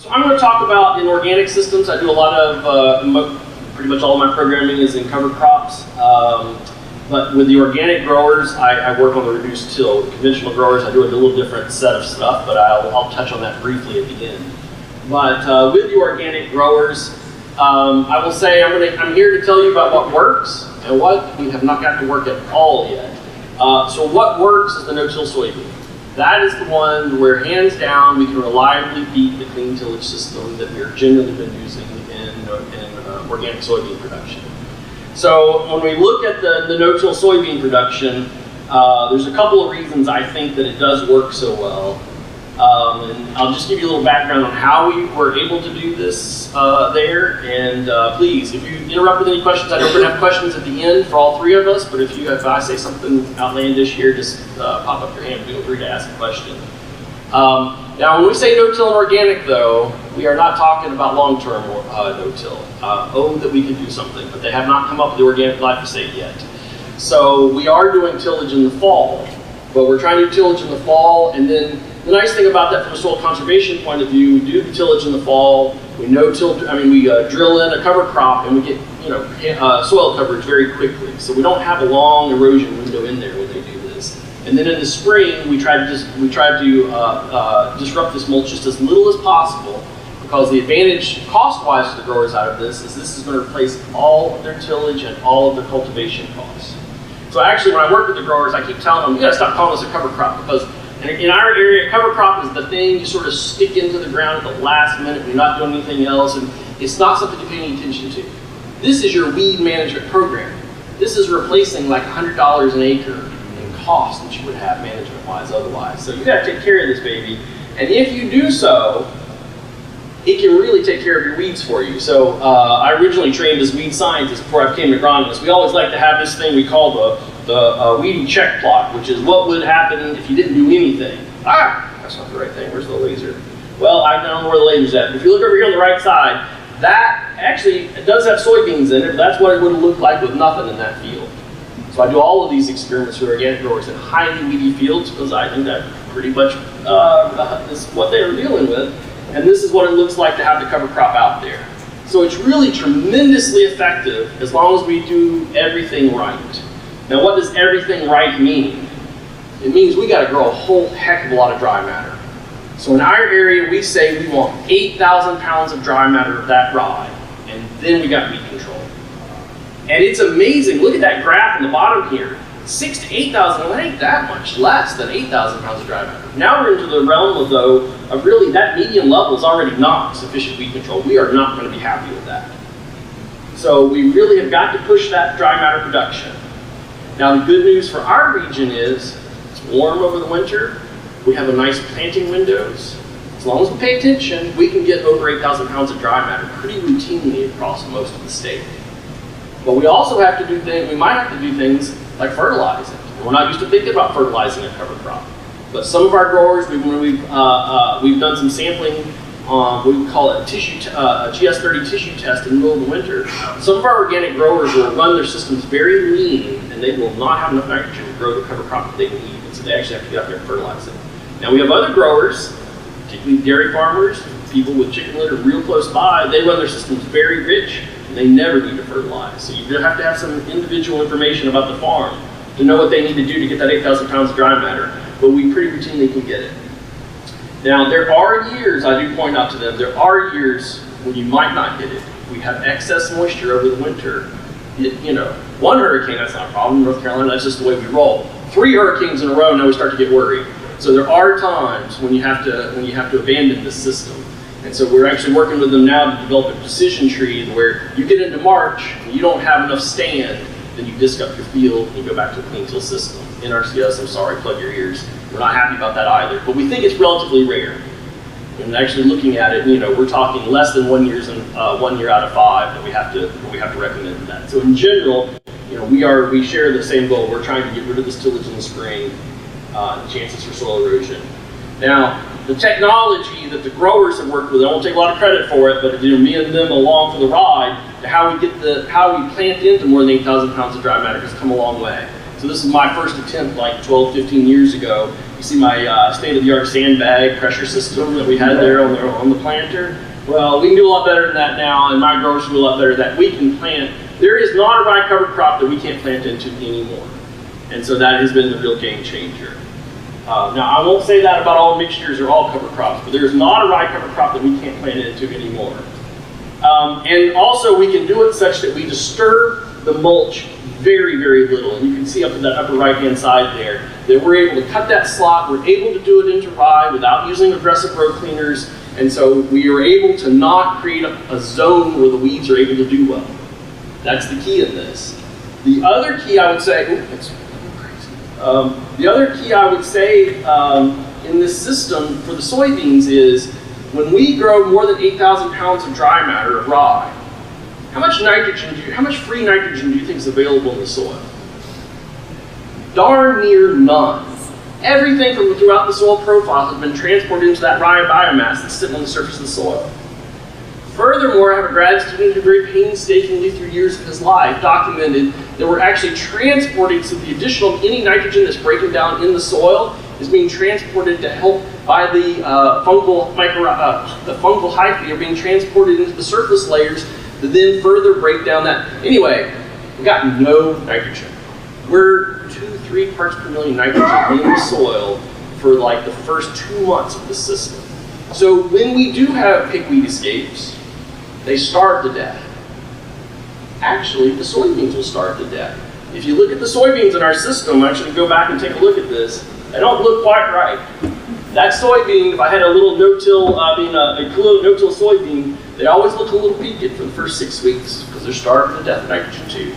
So I'm going to talk about in organic systems. I do a lot of, pretty much all of my programming is in cover crops. But with the organic growers, I work on the reduced till. With conventional growers, I do a little different set of stuff, but I'll touch on that briefly at the end. But with the organic growers, I will say I'm here to tell you about what works and what we have not got to work at all yet. So what works is the no-till soybean. That is the one where, hands down, we can reliably beat the clean tillage system that we're generally been using in organic soybean production. So when we look at the no-till soybean production, there's a couple of reasons I think that it does work so well. And I'll just give you a little background on how we were able to do this there. And please, if you interrupt with any questions, I know we're going to have questions at the end for all three of us, but if I say something outlandish here, just pop up your hand and feel free to ask a question. Now, when we say no-till and organic, though, we are not talking about long-term no-till. That we can do something, but they have not come up with the organic glyphosate yet. So we are doing tillage in the fall, but we're trying to do tillage in the fall, and then the nice thing about that from a soil conservation point of view, we do the tillage in the fall, we drill in a cover crop, and we get soil coverage very quickly. So we don't have a long erosion window in there when they do this. And then in the spring, we try to disrupt this mulch just as little as possible, because the advantage cost-wise to the growers out of this is going to replace all of their tillage and all of their cultivation costs. So actually, when I work with the growers, I keep telling them, you got to stop calling this a cover crop, because in our area, cover crop is the thing you sort of stick into the ground at the last minute. You're not doing anything else, and it's not something to pay any attention to. This is your weed management program. This is replacing like $100 an acre in cost that you would have management-wise otherwise. So you got to take care of this baby, and if you do so, it can really take care of your weeds for you. So I originally trained as weed scientist before I became an agronomist. We always like to have this thing we call the weedy check plot, which is what would happen if you didn't do anything. That's not the right thing. Where's the laser? Well, I don't know where the laser's at. But if you look over here on the right side, that actually it does have soybeans in it, but that's what it would have looked like with nothing in that field. So I do all of these experiments with organic growers in highly weedy fields, because I think that pretty much is what they were dealing with. And this is what it looks like to have the cover crop out there. So it's really tremendously effective as long as we do everything right. Now, what does everything right mean? It means we got to grow a whole heck of a lot of dry matter. So in our area, we say we want 8,000 pounds of dry matter of that rye, and then we got weed control. And it's amazing. Look at that graph on the bottom here. 6,000 to 8,000, well, that ain't that much less than 8,000 pounds of dry matter. Now we're into the realm of really that median level is already not sufficient weed control. We are not going to be happy with that. So we really have got to push that dry matter production. Now the good news for our region is it's warm over the winter. We have a nice planting windows. As long as we pay attention, we can get over 8,000 pounds of dry matter pretty routinely across most of the state. But we also have to do things, we might have to do things like fertilizing. And we're not used to thinking about fertilizing a cover crop. But some of our growers, we've done some sampling on what we call a GS30 tissue test in the middle of the winter. Some of our organic growers will run their systems very lean, and they will not have enough nitrogen to grow the cover crop that they need. And so they actually have to get out there and fertilize it. Now we have other growers, particularly dairy farmers, people with chicken litter real close by, they run their systems very rich, and they never need to fertilize. So you have to have some individual information about the farm to know what they need to do to get that 8,000 pounds of dry matter, but we pretty routinely can get it. Now there are years, I do point out to them, there are years when you might not get it. If we have excess moisture over the winter, one hurricane, that's not a problem. North Carolina, that's just the way we roll. 3 hurricanes in a row, now we start to get worried. So there are times when you have to abandon this system. And so we're actually working with them now to develop a decision tree where you get into March, and you don't have enough stand, then you disc up your field and you go back to a clean till system. NRCS, I'm sorry, plug your ears. We're not happy about that either, but we think it's relatively rare. And actually looking at it, we're talking less than 1 year out of 5 that we have to recommend that. So in general, we share the same goal. We're trying to get rid of this tillage in the spring, the chances for soil erosion. Now, the technology that the growers have worked with, I won't take a lot of credit for it, but me and them along for the ride, to how we plant into more than 8,000 pounds of dry matter has come a long way. So this is my first attempt like 12, 15 years ago, You see my state-of-the-art sandbag pressure system that we had there on the planter. Well, we can do a lot better than that now, and my growers do a lot better than that. We can plant. There is not a rye covered crop that we can't plant into anymore. And so that has been the real game changer. Now, I won't say that about all mixtures or all cover crops, but there's not a rye cover crop that we can't plant into anymore. And also, we can do it such that we disturb the mulch very, very little. And you can see up in that upper right-hand side there that we're able to cut that slot. We're able to do it into rye without using aggressive row cleaners. And so we are able to not create a zone where the weeds are able to do well. That's the key in this. The other key I would say, the other key I would say in this system for the soybeans is when we grow more than 8,000 pounds of dry matter of rye, how much free nitrogen do you think is available in the soil? Darn near none. Everything from throughout the soil profile has been transported into that rye biomass that's sitting on the surface of the soil. Furthermore, I have a grad student who very painstakingly through years of his life documented that we're actually transporting, so the additional any nitrogen that's breaking down in the soil is being transported to help by the fungal hyphae are being transported into the surface layers to then further break down that. Anyway, we got no nitrogen. We're 2-3 parts per million nitrogen in the soil for like the first 2 months of the system. So when we do have pigweed escapes, they starve to death. Actually, the soybeans will starve to death. If you look at the soybeans in our system, actually go back and take a look at this, they don't look quite right. That soybean, if I had a little no-till, no-till soybean, they always look a little peaked for the first 6 weeks because they're starving to death of nitrogen too.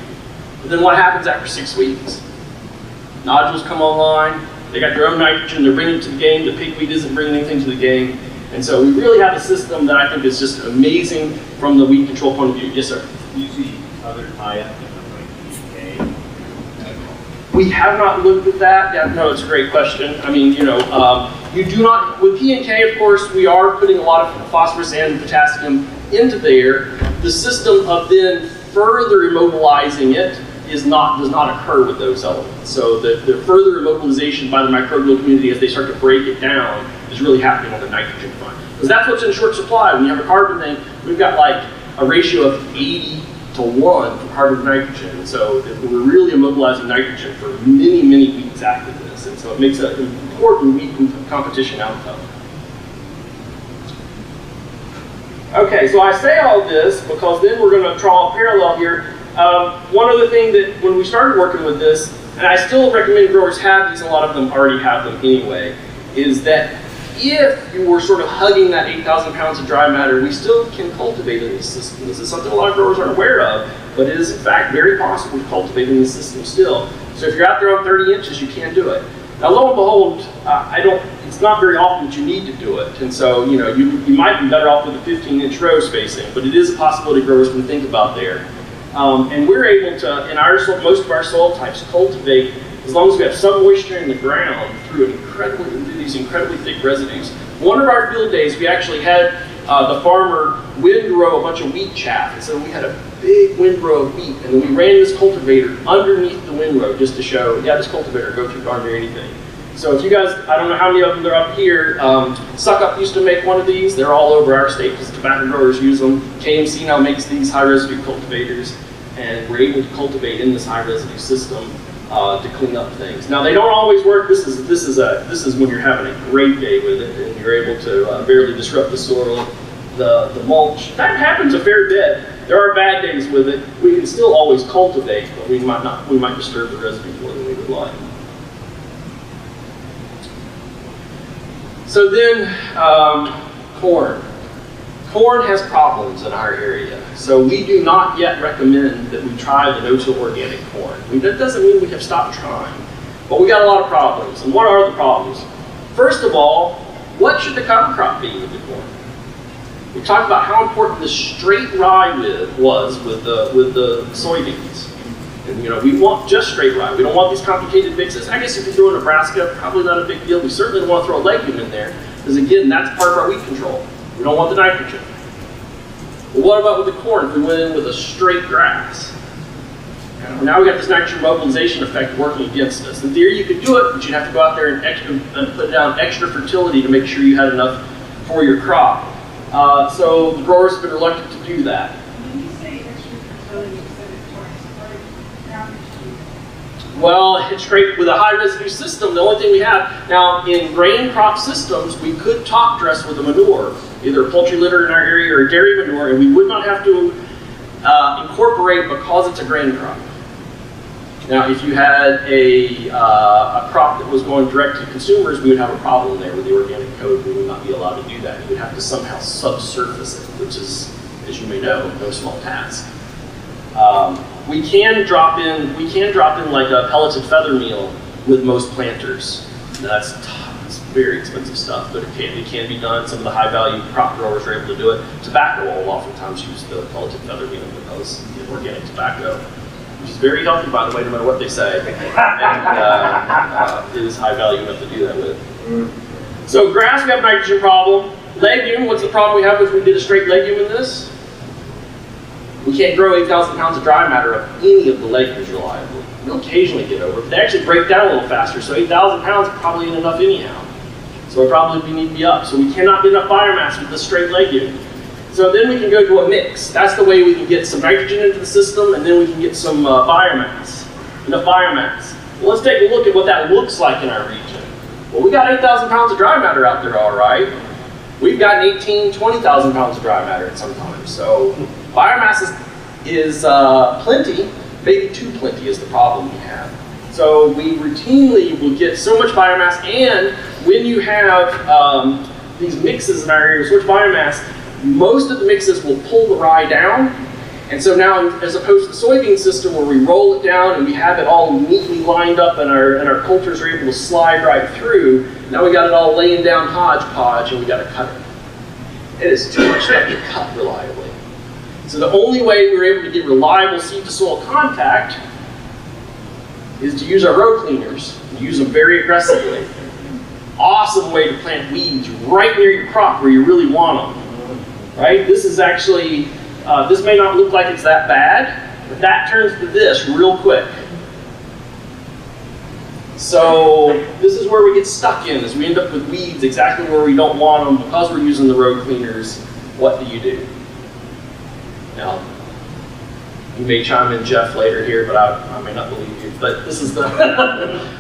But then what happens after 6 weeks? Nodules come online, they got their own nitrogen, they're bringing it to the game, the pigweed isn't bringing anything to the game. And so we really have a system that I think is just amazing from the weed control point of view. Yes, sir? Do you see other tie-ups like P&K? We have not looked at that. Yeah, no, it's a great question. I mean, you do not, with P&K, of course, we are putting a lot of phosphorus and potassium into there. The system of then further immobilizing it does not occur with those elements. So the further immobilization by the microbial community as they start to break it down is really happening on the nitrogen front. Because that's what's in short supply. When you have a carbon thing, we've got like a ratio of 80-to-1 for carbon to nitrogen. And so we're really immobilizing nitrogen for many, many weeks after this. And so it makes an important weed competition outcome. Okay, so I say all this because then we're going to draw a parallel here. One other thing that when we started working with this, and I still recommend growers have these, a lot of them already have them anyway, is that if you were sort of hugging that 8,000 pounds of dry matter, we still can cultivate in this system. This is something a lot of growers aren't aware of, but it is in fact very possible to cultivate in this system still. So if you're out there on 30 inches, you can do it. Now lo and behold, it's not very often that you need to do it. And so, you might be better off with a 15-inch row spacing, but it is a possibility growers can think about there. And we're able to, in our soil, most of our soil types, cultivate as long as we have some moisture in the ground through these incredibly thick residues. One of our field days, we actually had the farmer windrow a bunch of wheat chaff. And so we had a big windrow of wheat, and then we ran this cultivator underneath the windrow just to show, yeah, this cultivator will go through darn near anything. So if you guys, I don't know how many of them are up here, Suckup used to make one of these. They're all over our state because tobacco growers use them. KMC now makes these high residue cultivators, and we're able to cultivate in this high residue system to clean up things. Now they don't always work. This is when you're having a great day with it, and you're able to barely disrupt the soil, the mulch. That happens a fair bit. There are bad days with it. We can still always cultivate, but we might disturb the residue more than we would like. So then, corn. Corn has problems in our area, so we do not yet recommend that we try the no-till organic corn. That doesn't mean we have stopped trying, but we got a lot of problems. And what are the problems? First of all, what should the cover crop be with the corn? We talked about how important the straight rye was with the soybeans. And we want just straight rye. We don't want these complicated mixes. I guess if you throw in Nebraska, probably not a big deal. We certainly don't want to throw a legume in there, because again, that's part of our weed control. We don't want the nitrogen. But what about with the corn if we went in with a straight grass? Now we got this nitrogen mobilization effect working against us. In theory, you could do it, but you'd have to go out there and put down extra fertility to make sure you had enough for your crop. So the growers have been reluctant to do that. When you say extra fertility instead of twice, how much do you? Well, it's great with a high residue system. The only thing we have now in grain crop systems, we could top dress with a manure, either poultry litter in our area or dairy manure, and we would not have to incorporate because it's a grain crop. Now, if you had a crop that was going direct to consumers, we would have a problem there with the organic code. We would not be allowed to do that. You would have to somehow subsurface it, which is, as you may know, no small task. We can drop in like a pelleted feather meal with most planters. That's very expensive stuff, but it can be done. Some of the high value crop growers are able to do it. Tobacco will oftentimes use the pelleted feather meal because of organic tobacco, which is very healthy, by the way, no matter what they say, and it is high value enough to do that with. So grass, we have a nitrogen problem. Legume, what's the problem we have if we did a straight legume in this? We can't grow 8,000 pounds of dry matter of any of the legumes reliably. We'll occasionally get over it, but they actually break down a little faster, so 8,000 pounds probably ain't enough anyhow. So it probably need to be up. So we cannot get enough biomass with the straight legume. So then we can go to a mix. That's the way we can get some nitrogen into the system, and then we can get some biomass, enough biomass. Well, let's take a look at what that looks like in our region. Well, we got 8,000 pounds of dry matter out there, all right. We've got 18, 20,000 pounds of dry matter at some times. So biomass is plenty, maybe too plenty is the problem we have. So we routinely will get so much biomass, and when you have these mixes in our area, so much biomass, most of the mixes will pull the rye down. And so now, as opposed to the soybean system where we roll it down and we have it all neatly lined up and our coulters are able to slide right through, now we got it all laying down hodgepodge and we got to cut it. It is too much stuff to cut reliably. So the only way we were able to get reliable seed-to-soil contact is to use our row cleaners, and use them very aggressively. Awesome way to plant weeds right near your crop where you really want them. Right? This is actually, this may not look like it's that bad, but that turns to this real quick. So this is where we get stuck in, is we end up with weeds exactly where we don't want them because we're using the row cleaners. What do you do? Now, you may chime in, Jeff, later here, but I may not believe you. But this is the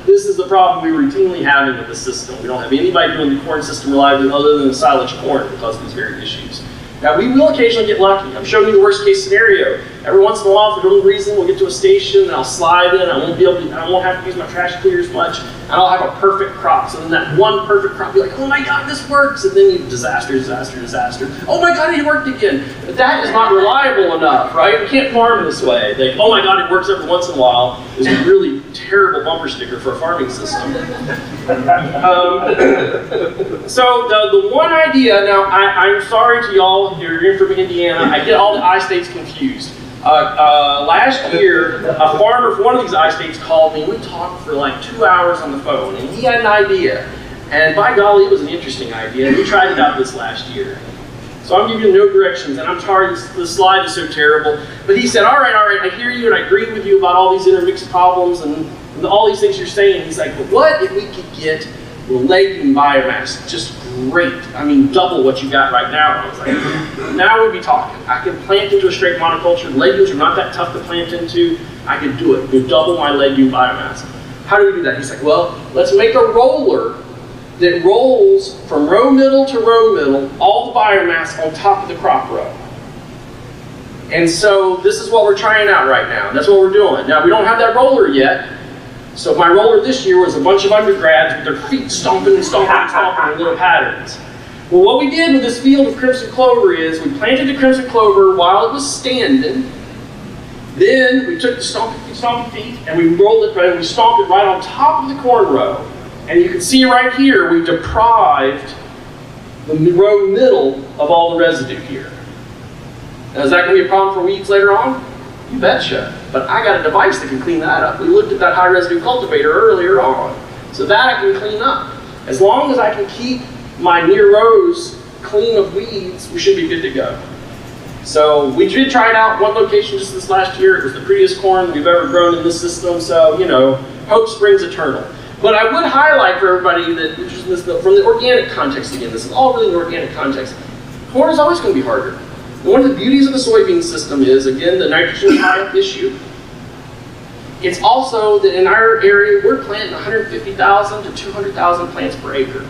this is the problem we routinely have with the system. We don't have anybody doing the corn system reliably other than the silage corn because of these very issues. Now, we will occasionally get lucky. I'm showing you the worst case scenario. Every once in a while, for no reason, we'll get to a station and I'll slide in. I won't have to use my trash cleaners much, and I'll have a perfect crop. So then that one perfect crop, you're like, oh my God, this works. And then you disaster, disaster, disaster. Oh my God, it worked again. But that is not reliable enough, right? We can't farm this way. Like, oh my God, it works every once in a while is a really terrible bumper sticker for a farming system. So the one idea, now I'm sorry to y'all, you're from Indiana, I get all the I-states confused. Last year, a farmer from one of these I-states called me. We talked for like 2 hours on the phone, and he had an idea. And by golly, it was an interesting idea, and we tried it out this last year. So I'm giving you no directions, and I'm sorry, the slide is so terrible. But he said, all right, I hear you, and I agree with you about all these intermixed problems and all these things you're saying. He's like, but what if we could get legume biomass just great? I mean, double what you got right now. I was like, now we'd be talking. I can plant into a straight monoculture. Legumes are not that tough to plant into. I could do it. We'd double my legume biomass. How do we do that? He's like, well, let's make a roller that rolls from row middle to row middle, all the biomass on top of the crop row. And so this is what we're trying out right now. That's what we're doing. Now, we don't have that roller yet. So my roller this year was a bunch of undergrads with their feet stomping and stomping and stomping in little patterns. Well, what we did with this field of crimson clover is we planted the crimson clover while it was standing. Then we took the stomping feet and we rolled it right, and we stomped it right on top of the corn row. And you can see right here, we deprived the row middle of all the residue here. Now, is that going to be a problem for weeds later on? You betcha. But I got a device that can clean that up. We looked at that high residue cultivator earlier on. So that I can clean up. As long as I can keep my near rows clean of weeds, we should be good to go. So we did try it out one location just this last year. It was the prettiest corn we've ever grown in this system. So, you know, hope springs eternal. But I would highlight for everybody that from the organic context again, this is all really the organic context. Corn is always going to be harder. And one of the beauties of the soybean system is, again, the nitrogen tie-up issue. It's also that in our area, we're planting 150,000 to 200,000 plants per acre.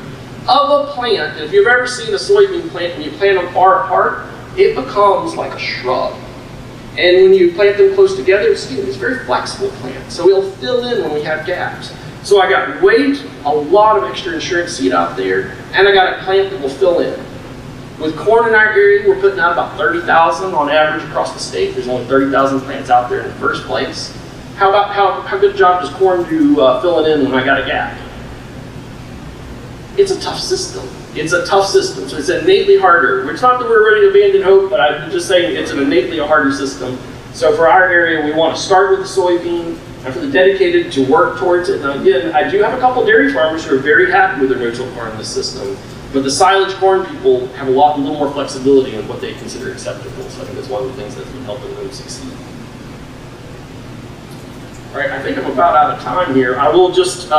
Of a plant, if you've ever seen a soybean plant and you plant them far apart, it becomes like a shrub. And when you plant them close together, it's a very flexible plant. So it'll fill in when we have gaps. So I got a lot of extra insurance seed out there, and I got a plant that will fill in. With corn in our area, we're putting out about 30,000 on average across the state. There's only 30,000 plants out there in the first place. How good a job does corn do filling in when I got a gap? It's a tough system. It's a tough system, so it's innately harder. It's not that we're ready to abandon hope, but I'm just saying it's an innately harder system. So for our area, we want to start with the soybean, and for the dedicated to work towards it. Now again, I do have a couple dairy farmers who are very happy with their no-till corn in this system, but the silage corn people have a little more flexibility in what they consider acceptable. So I think that's one of the things that's been helping them succeed. All right, I think I'm about out of time here. I'll just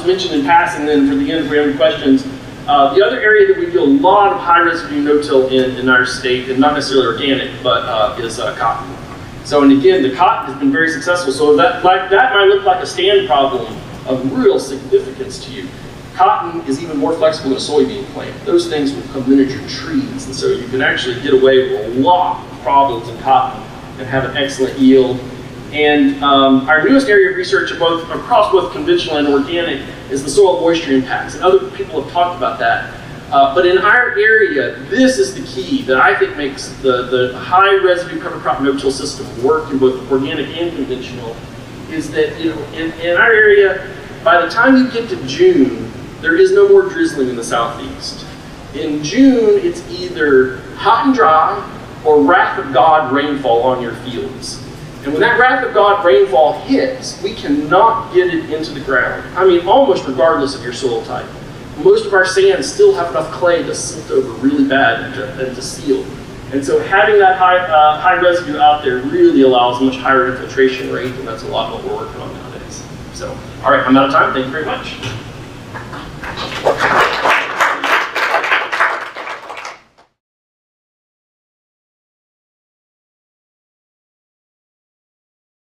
mention in passing then for the end if we have any questions. The other area that we do a lot of high residue no-till in our state, and not necessarily organic, but is cotton. So, and again, the cotton has been very successful. So that might look like a stand problem of real significance to you. Cotton is even more flexible than a soybean plant. Those things will become miniature trees, and so you can actually get away with a lot of problems in cotton and have an excellent yield. And our newest area of research across both conventional and organic is the soil moisture impacts. And other people have talked about that. But in our area, this is the key that I think makes the high residue cover crop no-till system work in both organic and conventional, is that in our area, by the time you get to June, there is no more drizzling in the southeast. In June, it's either hot and dry or wrath of God rainfall on your fields. And when that wrath of God rainfall hits, we cannot get it into the ground. I mean, almost regardless of your soil type. Most of our sands still have enough clay to silt over really bad and to seal. And so having that high residue out there really allows a much higher infiltration rate, and that's a lot of what we're working on nowadays. So, all right, I'm out of time. Thank you very much.